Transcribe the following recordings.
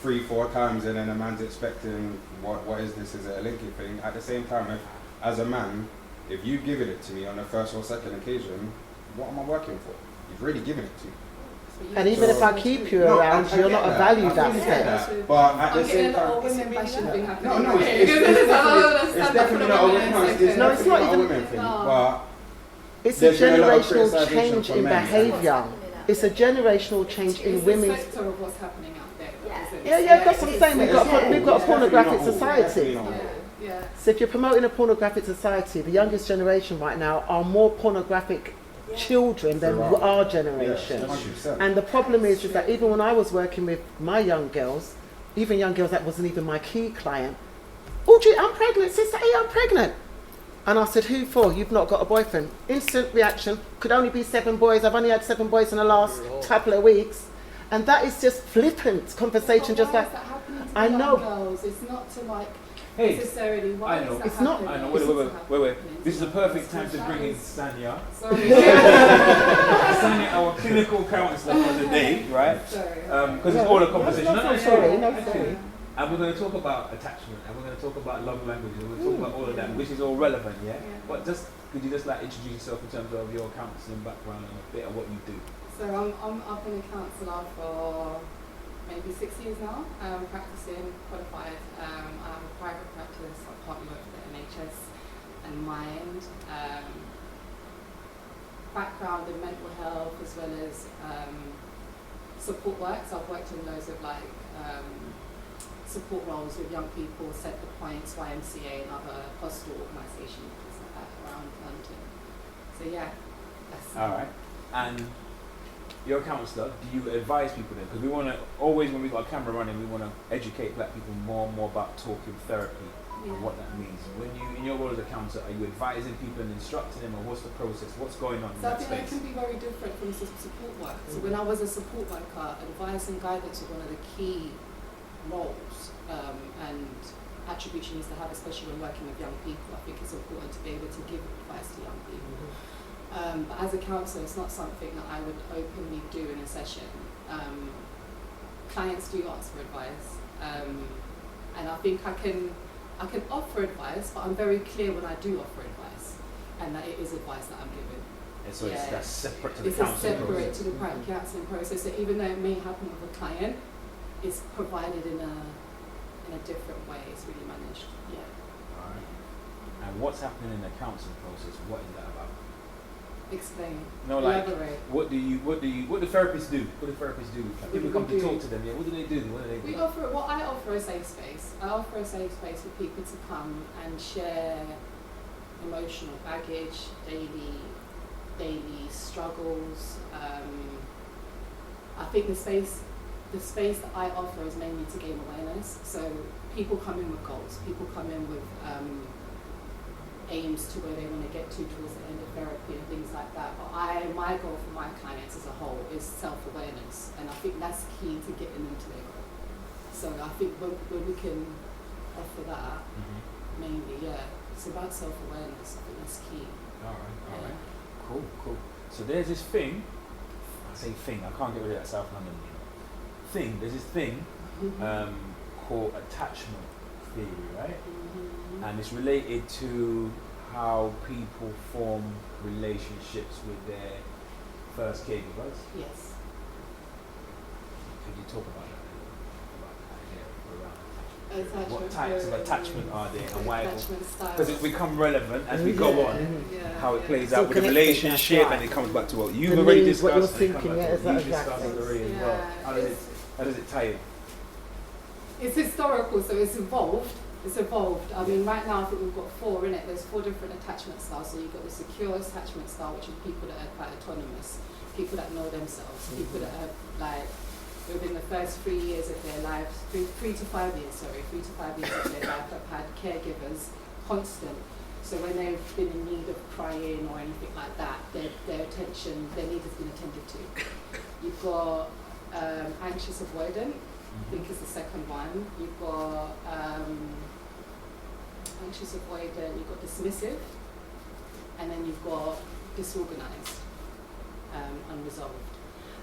3-4 times, and then a man's expecting, what is this? Is it a linky thing? At the same time, as a man, if you've given it to me on the first or second occasion, what am I working for? You've really given it to me. And even if I keep you around, you're not a valued aspect. But at the same time, it's definitely not a women thing. No, it's not even a women thing. But it's a generational change in behaviour. It's a generational change in women's. It's a sector of what's happening out there. Yeah, that's what I'm saying. We've got a pornographic society. Yeah. So if you're promoting a pornographic society, the youngest generation right now are more pornographic children than our generation. And the problem is that even when I was working with my young girls, even young girls that wasn't even my key client, Audrey, I'm pregnant, sister, hey, I'm pregnant. And I said, who for? You've not got a boyfriend. Instant reaction, could only be 7 boys. I've only had 7 boys in the last couple of weeks. And that is just flippant conversation, just like, I know. Girls? It's not to like necessarily. Why I know. Is that it's not. I know. Wait. This is the perfect time to bring in Sanya. Sanya, our clinical counsellor for the day, right? Because it's all a conversation. No, sorry. And we're going to talk about attachment, and we're going to talk about love language, and we're going to talk about all of that, which is all relevant, yeah? But could you just like introduce yourself in terms of your counselling background and a bit of what you do? So I'm been a counsellor for maybe 6 years now. Practicing, qualified. I have a private practice. I partly work for the NHS and Mind. Background in mental health as well as support work. So I've worked in loads of like support roles with young people, Set the Points, YMCA and other hostel organisations like that around London. So yeah, that's alright. And you're a counsellor, do you advise people then? Because we want to, always when we've got a camera running, we want to educate black people more and more about talking therapy and what that means. When you, in your role as a counsellor, are you advising people and instructing them, or what's the process? What's going on in that space? I think it can be very different from support work. So when I was a support worker, advice and guidance was one of the key roles and attributes you need to have, especially when working with young people. I think it's important to be able to give advice to young people. But as a counsellor, it's not something that I would openly do in a session. Clients do ask for advice, and I think I can offer advice, but I'm very clear when I do offer advice, and that it is advice that I'm giving. And so that's separate to the counselling process. It's separate to the private counselling process. So even though it may happen with a client, it's provided in a different way. It's really managed. Yeah. All right. And what's happening in the counselling process? What is that about? Explain. No, like elaborate. what do therapists do? What do therapists do? People come to talk to them. Yeah. What do they do? I offer a safe space. I offer a safe space for people to come and share emotional baggage, daily struggles. I think the space that I offer is mainly to gain awareness. So people come in with goals. People come in with aims to where they want to get to towards the end of therapy and things like that. But my goal for my clients as a whole is self-awareness, and I think that's key to getting them to their goal. So I think when we can offer that, mainly, it's about self-awareness. I think that's key. All right. Cool. So there's this thing, I say thing, I can't get rid of that South London thing. There's this thing called attachment theory, right? And it's related to how people form relationships with their first caregivers. Yes. Could you talk about that around what types of attachment are there and why? Because it become relevant as we go on, how it plays out with the relationship, and it comes back to what you've already discussed. What you're thinking, as well. How does it tie in? It's historical, so it's evolved. I mean, right now I think we've got 4 in it. There's 4 different attachment styles. So you've got the secure attachment style, which is people that are quite autonomous, people that know themselves, people that are like within the first 3 years of their lives, 3 to 5 years of their life have had caregivers constant. So when they've been in need of crying or anything like that, their attention, their need has been attended to. You've got anxious avoidant, I think is the second one. You've got anxious avoidant, you've got dismissive, and then you've got disorganized, unresolved.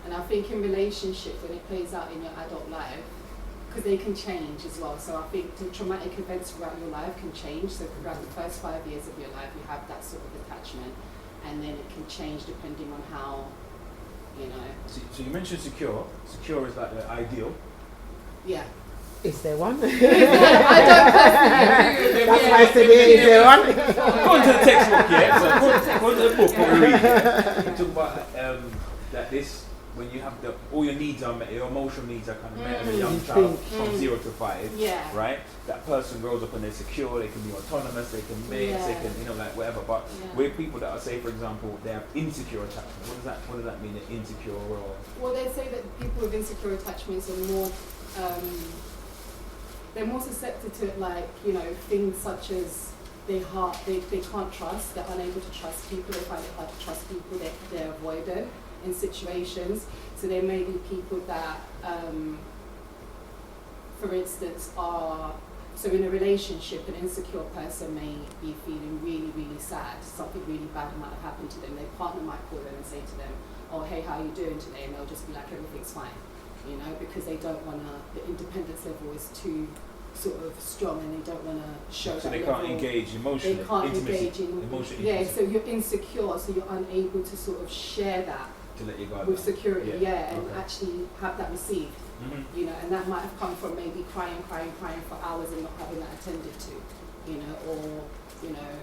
And I think in relationships, when it plays out in your adult life, because they can change as well. So I think the traumatic events throughout your life can change. So throughout the first 5 years of your life, you have that sort of attachment, and then it can change depending on how, you know. So you mentioned secure. Secure is like the ideal. Yeah. Is there one? I don't personally. That's why I said, is there one? Go into the textbook, yeah. So go to the book what we read. Yeah. We talk about that this, when you have all your needs are met, your emotional needs are kind of met as a young child from 0 to 5. Yeah. Right. That person grows up and they're secure. They can be autonomous. They can mix. They can, you know, like whatever. But we're people that are, say, for example, they have insecure attachment. What does that mean? They're insecure or? Well, they say that people with insecure attachments are more. They're more susceptible to, like, you know, things such as they can't trust, they're unable to trust people, they find it hard to trust people, they're avoidant in situations. So there may be people that, for instance, so in a relationship, an insecure person may be feeling really, really sad, something really bad might have happened to them. Their partner might call them and say to them, oh, hey, how are you doing today? And they'll just be like, everything's fine. You know, because they don't want to, the independence level is too sort of strong, and they don't want to show that. So they can't engage emotionally. They can't engage in emotional yeah, so you're insecure, so you're unable to sort of share that to let your guard with down. security, and actually have that received. Mm-hmm. You know, and that might have come from maybe crying for hours and not having that attended to, you know, or, you know,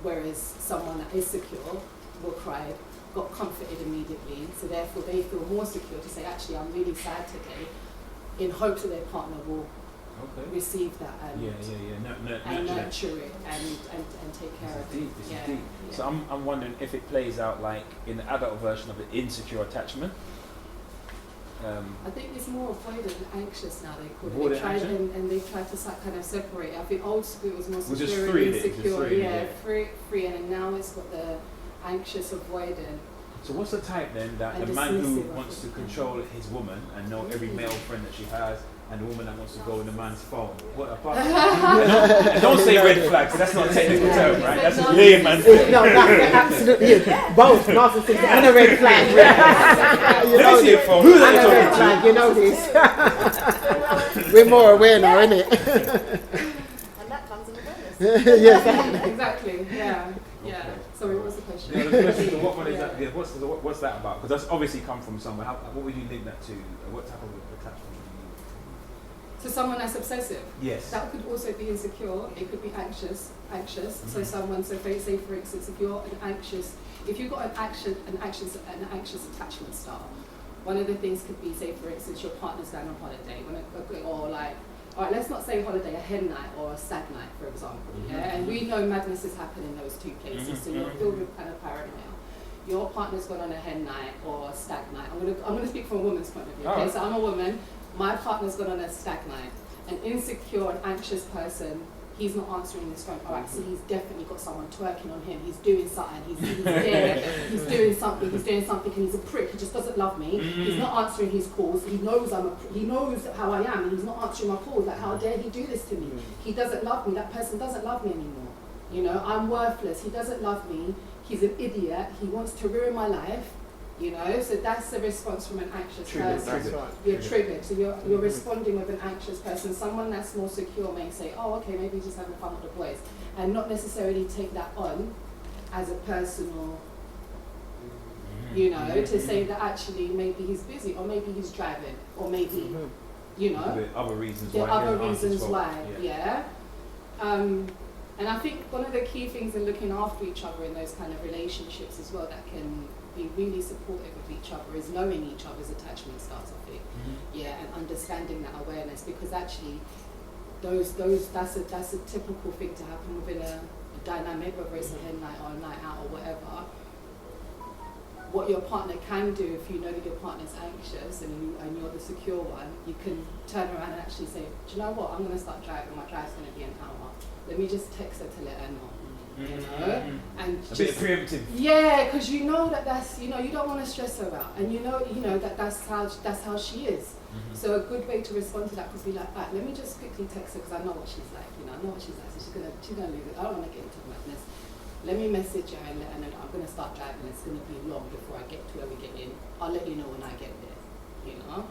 whereas someone that is secure will cry, got comforted immediately, so therefore they feel more secure to say, actually, I'm really sad today, in hopes that their partner will receive that and nurture it and take care of it. This is deep. So I'm wondering if it plays out like in the adult version of the insecure attachment. I think it's more avoidant and anxious now, they call it. And they try to kind of separate. I think old school was more secure and insecure. Free, and now it's got the anxious, avoidant. So what's the type then that the man who wants to control his woman and know every male friend that she has, and the woman that wants to go in the man's phone? What apart? And don't say red flags, that's not a technical term, right? That's a layman's term. No, that's absolutely it. Both narcissism and a red flag. You know this. And a red flag, you know this. We're more aware now, innit? And that comes in awareness. Yes. Exactly. Yeah. Sorry, what was the question? Yeah, the question is, what is that? Yeah, what's that about? Because that's obviously come from somewhere. What would you link that to? What type of attachment would you use? So someone that's obsessive. Yes. That could also be insecure. It could be anxious. Mm-hmm. So someone. So say for instance, if you've got an anxious attachment style, one of the things could be, say for instance, your partner's going on holiday, or like. All right, let's not say holiday, a hen night or a stag night, for example. Mm-hmm. Yeah? And we know madness is happening in those two places, so you're filled with kind of paranoia. Your partner's gone on a hen night or a stag night. I'm gonna speak from a woman's point of view. Okay, so I'm a woman. My partner's gone on a stag night. An insecure and anxious person. He's not answering his phone. All right, so he's definitely got someone twerking on him. He's doing something. He's there. He's doing something, and he's a prick. He just doesn't love me. He's not answering his calls. He knows he knows how I am, and he's not answering my calls. Like, how dare he do this to me? He doesn't love me. That person doesn't love me anymore. You know, I'm worthless. He doesn't love me. He's an idiot. He wants to ruin my life. You know, so that's the response from an anxious person. That's right. You're triggered, so you're responding with an anxious person. Someone that's more secure may say, oh, okay, maybe he's just having fun with the boys, and not necessarily take that on as a personal, you know, to say that actually maybe he's busy, or maybe he's driving, or maybe, you know, there are other reasons why. Yeah. And I think one of the key things in looking after each other in those kind of relationships as well that can be really supportive of each other is knowing each other's attachment styles, I think. And understanding that awareness, because actually that's a typical thing to happen within a dynamic, whether it's a hen night or a night out or whatever. What your partner can do, if you know that your partner's anxious and you're the secure one, you can turn around and actually say, do you know what, I'm going to start driving, my drive's going to be an hour. Let me just text her to let her know. You know, and a bit preemptive. Yeah, because you know that's you don't want to stress her out, and you know that's how she is. So a good way to respond to that would be like, let me just quickly text her because I know what she's like. You know, I know what she's like. So she's gonna lose it. I don't want to get into madness. Let me message her and let her know I'm gonna start driving. It's gonna be long before I get to where we get in. I'll let you know when I get there. You know.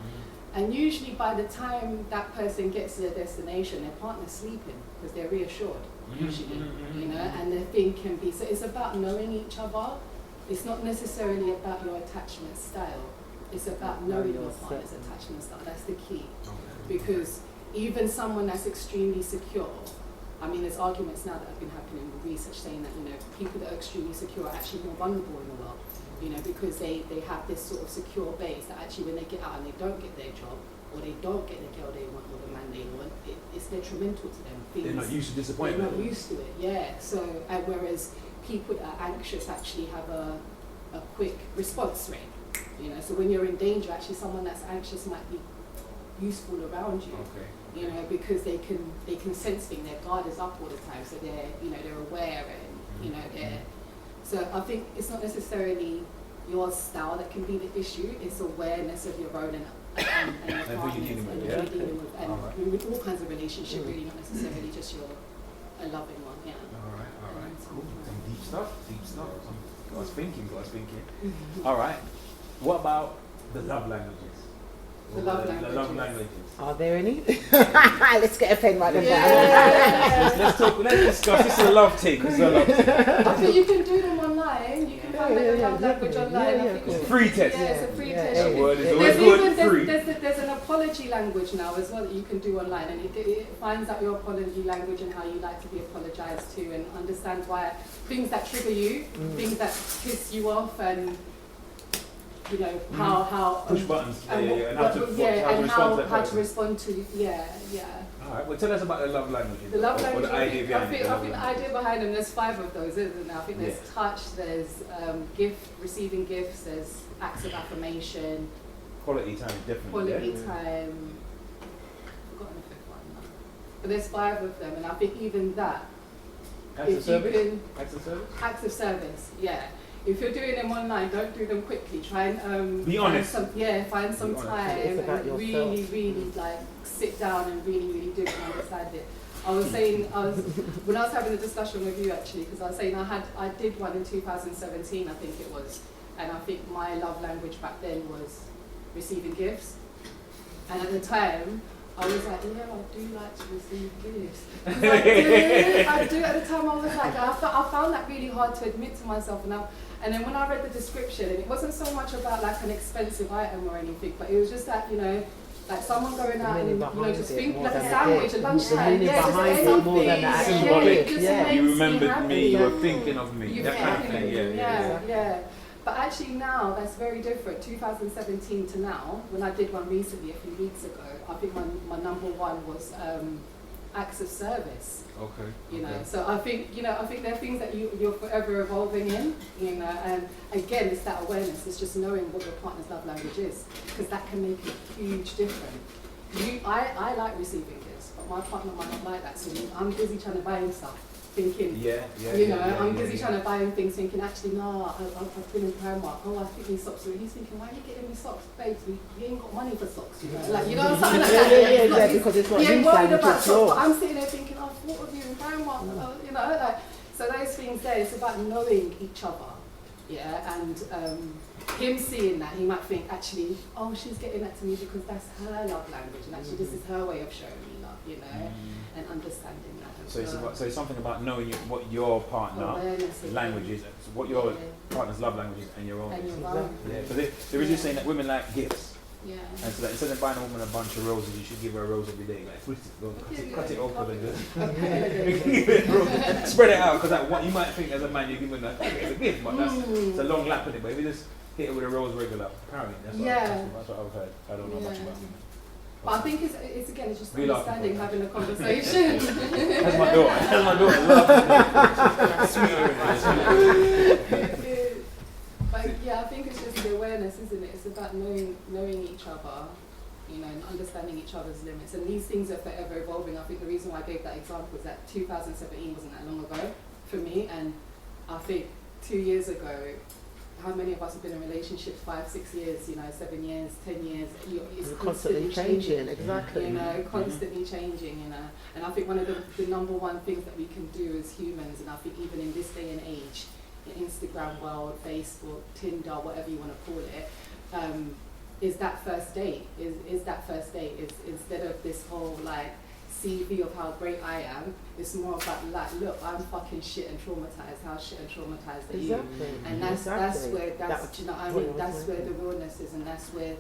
And usually by the time that person gets to their destination, their partner's sleeping because they're reassured, usually, you know, and their thing can be, so it's about knowing each other. It's not necessarily about your attachment style. It's about knowing your partner's attachment style. That's the key. Because even someone that's extremely secure, I mean, there's arguments now that have been happening with research saying that, you know, people that are extremely secure are actually more vulnerable in the world, you know, because they have this sort of secure base that actually when they get out and they don't get their job, or they don't get the girl they want or the man they want, it's detrimental to them. They're not used to disappointment. They're not used to it, yeah. So, whereas people that are anxious actually have a quick response rate, you know. So when you're in danger, actually someone that's anxious might be useful around you, you know, because they can sense things. Their guard is up all the time, so they're aware and, you know, so I think it's not necessarily your style that can be the issue, it's awareness of your own and your partners and who you're dealing with, and with all kinds of relationship, really, not necessarily just a loving one, yeah. Alright, cool. Some deep stuff. I was thinking. All right. What about the love languages? The love languages. Are there any? Let's get a pen right now. Let's discuss. This is a love thing. I think you can do them online. You can find your love language online. Free test. Yeah, it's a free test. That word is always good. Free. There's an apology language now as well that you can do online, and it finds out your apology language and how you like to be apologized to, and understand why things that trigger you, things that piss you off, and you know how push buttons, and how to respond to All right, well, tell us about the love languages. The love language. The idea behind I think the idea behind them. There's 5 of those, isn't there? I think there's touch, there's receiving gifts, there's acts of affirmation, quality time, definitely. Quality time. I've forgotten the 5th one now. But there's 5 of them, and I think even that. Acts of service. Acts of service. Yeah. If you're doing them online, don't do them quickly. Try and be honest. Find some time and really like sit down and really do it and understand it. I was saying, when I was having a discussion with you actually, because I was saying I did one in 2017, I think it was, and I think my love language back then was receiving gifts, and at the time I was like, yeah, I do like to receive gifts. I do. At the time I was like, I found that really hard to admit to myself, and then when I read the description, and it wasn't so much about like an expensive item or anything, but it was just that, you know, like someone going out and, you know, just thinking like a sandwich at lunchtime. Yeah, just anything. You remembered me, you were thinking of me. That kind of thing. Yeah. But actually now, that's very different. 2017 to now, when I did one recently a few weeks ago, I think my number 1 was acts of service. You know, so I think there are things that you're forever evolving in, you know, and again, it's that awareness. It's just knowing what your partner's love language is, because that can make a huge difference. I like receiving gifts, but my partner might not like that, so I'm busy trying to buy him stuff, thinking, I'm busy trying to buy him things, thinking, actually, no, I've been in Primark, I think these socks, and he's thinking, why are you getting me socks, babe? We ain't got money for socks, you know, like, you know, something like that. Because it's not he ain't his worried language, about it's socks, yours. but I'm sitting there thinking, I thought of you in Primark, you know, like, so those things there, it's about knowing each other, and him seeing that, he might think, actually, oh, she's getting that to me because that's her love language, and actually this is her way of showing me love, you know, and understanding that. So it's something about knowing what your partner language is, what your partner's love language is, and your own. So there is this saying that women like gifts. Yeah. And so that instead of buying a woman a bunch of roses, you should give her a rose every day. Like cut it open and just spread it out, because like, you might think as a man you're giving her a gift, but it's a long lap in it. But if you just hit it with a rose regular, apparently that's what I've heard. I don't know much about women. But I think it's just understanding, having a conversation. That's my daughter. Sweet. But yeah, I think it's just the awareness, isn't it? It's about knowing each other, you know, and understanding each other's limits. And these things are forever evolving. I think the reason why I gave that example is that 2017 wasn't that long ago for me, and I think 2 years ago, how many of us have been in relationships 5, 6 years, you know, 7 years, 10 years? It's constantly changing. Exactly. You know, constantly changing, you know. And I think one of the number 1 things that we can do as humans, and I think even in this day and age, the Instagram world, Facebook, Tinder, whatever you want to call it, is that first date. Is that first date. Is instead of this whole like CV of how great I am, it's more about like, look, I'm fucking shit and traumatized. How shit and traumatized are you? And that's where do you know what I mean? That's where the realness is, and that's where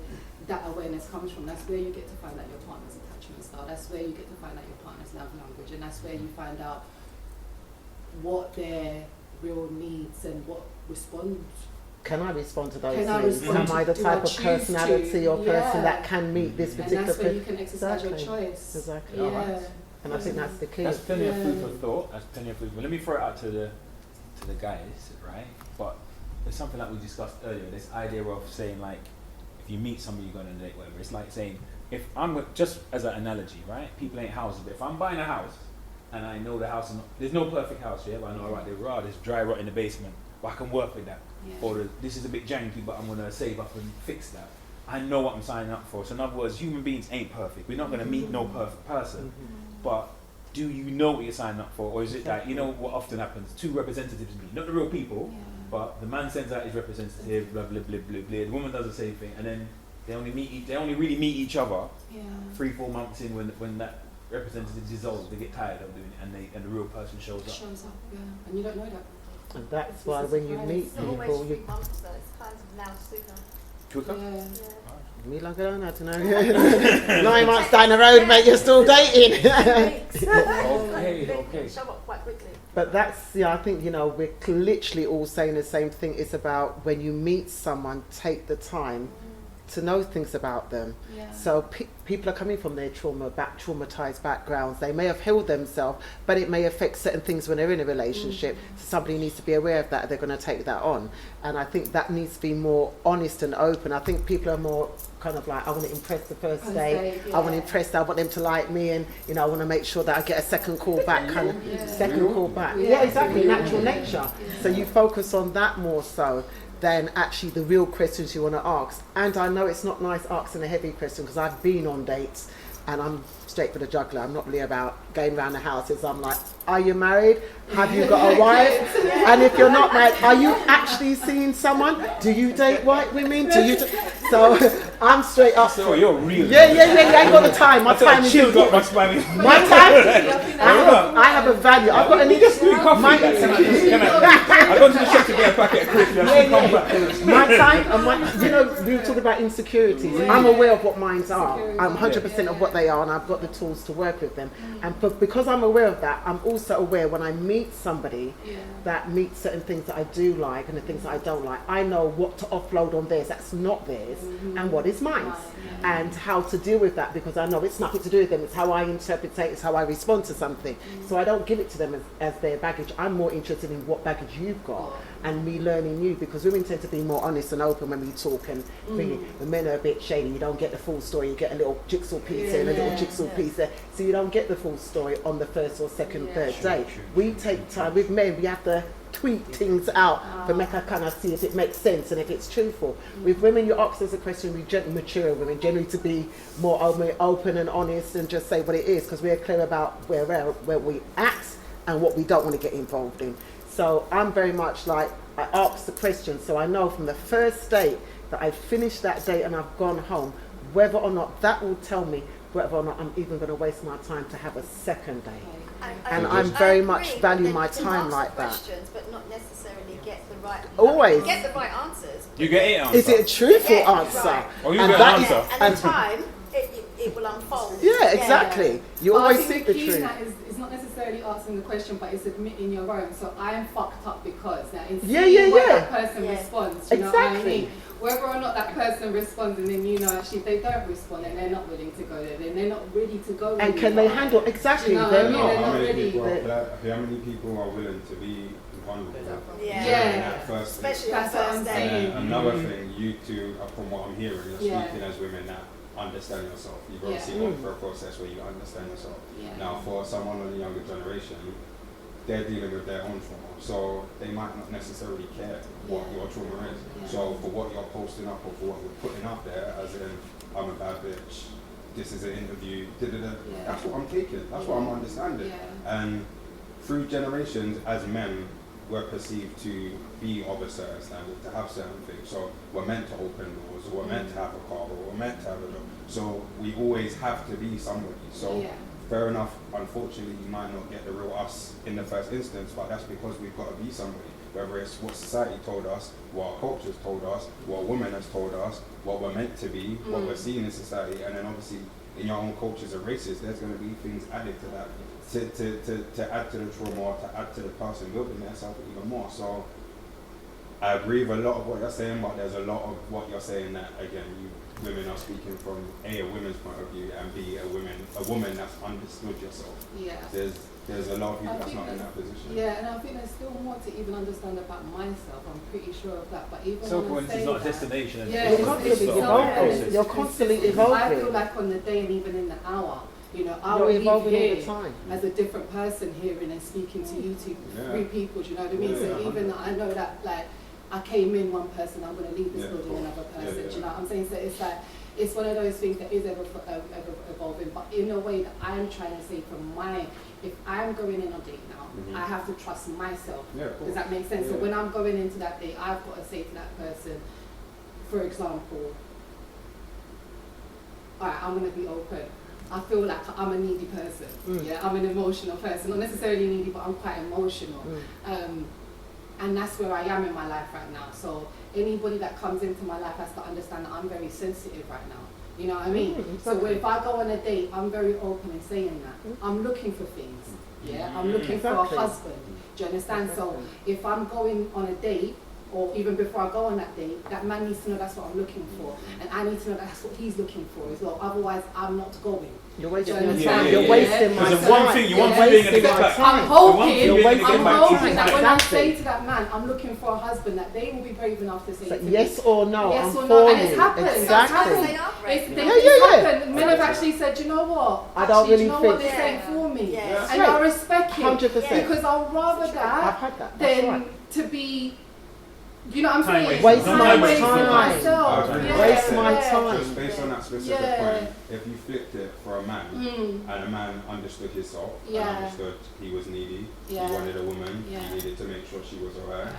that awareness comes from. That's where you get to find out your partner's attachment style. That's where you get to find out your partner's love language, and that's where you find out what their real needs and what responds. Can I respond to those Can I needs? respond Am I the to- type do I of personality choose or to? person Yeah. that can meet this And particular that's where you person? can exercise your Exactly. choice. Exactly. Yeah. And I think that's the key. That's plenty of food Yeah. for thought. That's plenty of food. But let me throw it out to the guys, right? But it's something that we discussed earlier. This idea of saying like, if you meet somebody you're going to date, whatever. It's like saying, if I'm just as an analogy, right? People ain't houses, but if I'm buying a house and I know the house is not, there's no perfect house, yeah, but I know alright, there's dry rot in the basement, but I can work with that. Yeah. Or this is a bit janky, but I'm gonna save up and fix that. I know what I'm signing up for. So in other words, human beings ain't perfect. We're not gonna meet no perfect person, but do you know what you're signing up for, or is it that, you know what often happens? Two representatives meet, not the real people, but the man sends out his representative, blah blah blah blah blah. The woman does the same thing, and then they only really meet each other 3-4 months in when that representative dissolves. They get tired of doing it, and the real person shows up. Shows up, yeah, and you don't know that. And that's why when you meet It's not always people, 3 months though, it's kind of now sooner. Quicker? Yeah. me like I don't know. 9 months down the road, mate, you're still dating. Okay. Show up quite quickly. But that's, I think, we're literally all saying the same thing. It's about when you meet someone, take the time to know things about them. Yeah. So people are coming from their traumatized backgrounds. They may have healed themselves, but it may affect certain things when they're in a relationship. So somebody needs to be aware of that. They're going to take that on. And I think that needs to be more honest and open. I think people are more kind of like, I want to impress the first date. I want to impress, I want them to like me, and I want to make sure that I get a second call back, second call back. Yeah, exactly, natural nature. So you focus on that more so than actually the real questions you want to ask. And I know it's not nice asking a heavy question, because I've been on dates and I'm straight for the juggler. I'm not really about going around the houses. I'm like, are you married? Have you got a wife? And if you're not married, are you actually seeing someone? Do you date white women? So I'm straight up. So you're real. Yeah. I ain't got the time. My time is important. My time. I have a value. I've got an just doing coffee. I go to the shop to get a packet of crisps. My time and we were talking about insecurities. I'm aware of what mine are. I'm 100% of what they are, and I've got the tools to work with them. And because I'm aware of that, I'm also aware when I meet somebody that meets certain things that I do like and the things that I don't like, I know what to offload on theirs that's not theirs and what is mine, and how to deal with that, because I know it's nothing to do with them. It's how I interpret it, it's how I respond to something. So I don't give it to them as their baggage. I'm more interested in what baggage you've got and me learning you, because women tend to be more honest and open when we talk, and when men are a bit shady, you don't get the full story. You get a little jigsaw piece here and a little jigsaw piece there, so you don't get the full story on the first or second, third date. We take time. With men, we have to tweet things out for make I kind of see if it makes sense and if it's truthful. With women, you ask us a question, we gently mature women, generally to be more open and honest and just say what it is, because we're clear about where we act and what we don't want to get involved in. So I'm very much like, I ask the question, so I know from the first date that I've finished that date and I've gone home, whether or not that will tell me whether or not I'm even going to waste my time to have a second date. And I'm very much value my time like that. Questions, but not necessarily get the right. Always. Get the right answers. You get it answer. Is it a truthful answer? Right. Or you get an answer. And in time, it will unfold. Yeah, exactly. You always I seek think the the key in truth. that is not necessarily asking the question, but it's admitting your own. So I am fucked up because that is what that person responds. You know what I mean? Whether or not that person responds, and then actually if they don't respond and they're not willing to go there, then they're not ready to go. And can they handle exactly? They're not. How many people are willing to be vulnerable? Yeah. First Especially that's what I'm saying. Another thing, you two, from what I'm hearing, you're speaking as women that understand yourself. You've obviously gone through a process where you understand yourself. Now, for someone on the younger generation, they're dealing with their own trauma, so they might not necessarily care what your trauma is. So for what you're posting up or for what you're putting up there, as in, I'm a bad bitch, this is an interview, that's what I'm taking, that's what I'm understanding. And through generations, as men, we're perceived to be of a certain standard, to have certain things. So we're meant to open doors, or we're meant to have a car, or we're meant to have a job. So we always have to be somebody. So fair enough, unfortunately, you might not get the real us in the first instance, but that's because we've got to be somebody. Whether it's what society told us, what our culture's told us, what women has told us, what we're meant to be, what we're seeing in society, and then obviously in your own cultures and races, there's going to be things added to that, to add to the trauma, or to add to the person building themselves even more. So I agree with a lot of what you're saying, but there's a lot of what you're saying that, again, women are speaking from A, a women's point of view, and B, a woman that's understood yourself. Yeah. There's a lot of people that's not in that position. Yeah, and I think there's still more to even understand about myself. I'm pretty sure of that. But even self-awareness is not a destination. You're constantly evolving. I feel like on the day and even in the hour, you know, I will leave here as a different person hearing and speaking to you two, three people. Do you know what I mean? So even I know that, like, I came in one person, I'm going to leave this building another person. Do you know what I'm saying? So it's like, it's one of those things that is ever evolving, but in a way that I'm trying to say from my, if I'm going in on a date now, I have to trust myself. Does that make sense? So when I'm going into that date, I've got to say to that person, for example, alright, I'm going to be open. I feel like I'm a needy person. I'm an emotional person, not necessarily needy, but I'm quite emotional. And that's where I am in my life right now. So anybody that comes into my life has to understand that I'm very sensitive right now. You know what I mean? Exactly. So if I go on a date, I'm very open in saying that. I'm looking for things. I'm looking for a husband. Do you understand? So if I'm going on a date, or even before I go on that date, that man needs to know that's what I'm looking for. And I need to know that that's what he's looking for as well. Otherwise, I'm not going. You're wasting my time. You're wasting my time. You want being a back. I'm hoping that when I Exactly. say to that man, I'm looking for a husband, that they will be brave enough to say to me, yes or no. yes I'm or no. for And it's you. happened. Exactly. It's happened. Men have actually said, you know what? I don't really you know think. what they're saying for me. Yeah. And I respect it. 100%. Because I'd rather I've that had that. That's than right. to be, you know what I'm saying? Waste my wasting time. myself. Waste my time. Just based on that specific point, if you flipped it for a man, and a man understood himself, and understood he was needy, he wanted a woman, he needed to make sure she was alright,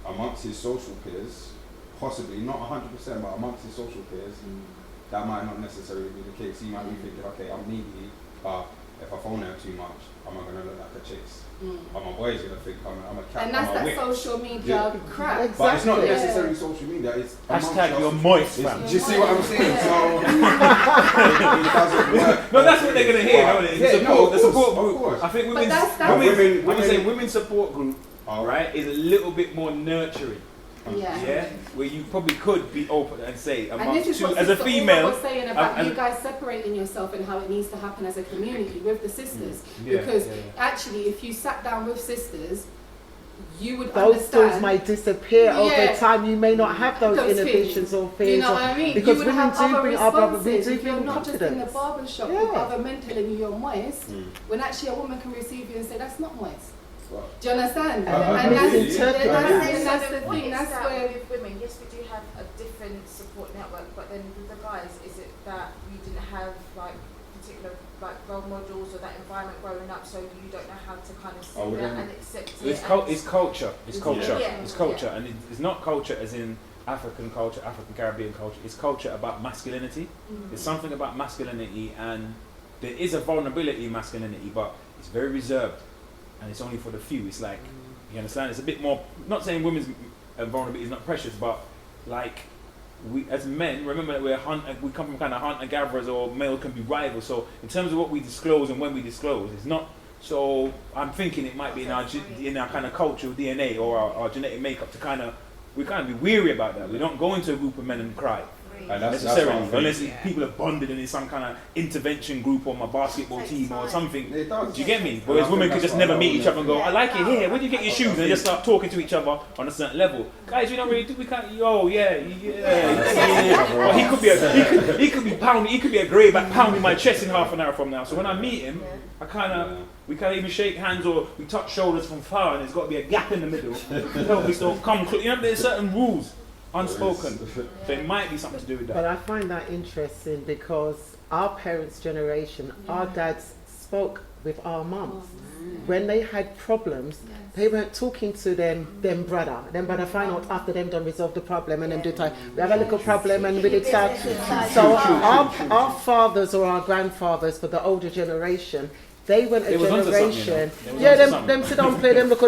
amongst his social peers, possibly, not 100%, but amongst his social peers, that might not necessarily be the case. He might be thinking, okay, I'm needy, but if I phone her too much, I'm not going to look like a chase. But my boy's going to think I'm a cat. And that's I'm a that whip. social media crap. Exactly. But it's not necessarily social media. It's Hashtag you're moist, fam. do you see what I'm saying? So it doesn't work. No, that's what they're going to hear, don't they? The support group. Of course. I think women's support group, right, is a little bit more nurturing. Where you probably could be open and say, and this is what as a female, was saying about you guys separating yourself and how it needs to happen as a community with the sisters. Because actually, if you sat down with sisters, you would those understand. things may disappear over time. You may not have those inhibitions or fears. You know what I mean? Because you would women have do other bring our brother, we responses. do If you're bring not just in the confidence. barber shop with other men telling you you're moist, when actually a woman can receive you and say, that's not moist. Do you understand? And that's the thing. That's where with women, yes, we do have a different support network, but then with the guys, is it that you didn't have like particular like role models or that environment growing up, so you don't know how to kind of see that and accept it? It's culture. It's culture. Yeah. It's culture, and it's not culture as in African culture, African Caribbean culture. It's culture about masculinity. There's something about masculinity, and there is a vulnerability in masculinity, but it's very reserved. And it's only for the few. It's like, you understand? It's a bit more, not saying women's vulnerability is not precious, but like, we as men, remember that we come from kind of hunter-gatherers, or male can be rivals. So in terms of what we disclose and when we disclose, it's not, so I'm thinking it might be in our kind of cultural DNA or our genetic makeup to kind of, we kind of be weary about that. We don't go into a group of men and cry. And that's unless people are bonded and it's some kind of intervention group on my basketball team or something. It does. Do you get me? Whereas women could just never meet each other and go, I like it here, where do you get your shoes? And just start talking to each other on a certain level. Guys, we don't really do, we can't, Well, he could be he could be pounding, he could be a grey back pounding my chest in half an hour from now. So when I meet him, we can't even shake hands or we touch shoulders from far, and there's got to be a gap in the middle. Pelvis don't come close. You know, there's certain rules. Unspoken. So it might be something to do with that. But I find that interesting because our parents' generation, our dads spoke with our mums. when they had problems, they weren't talking to them brother. Them brother find out after them done resolve the problem and them do time. We have a little problem and we did start. So our fathers or our grandfathers for the older generation, they went a generation. Them sit down, play them look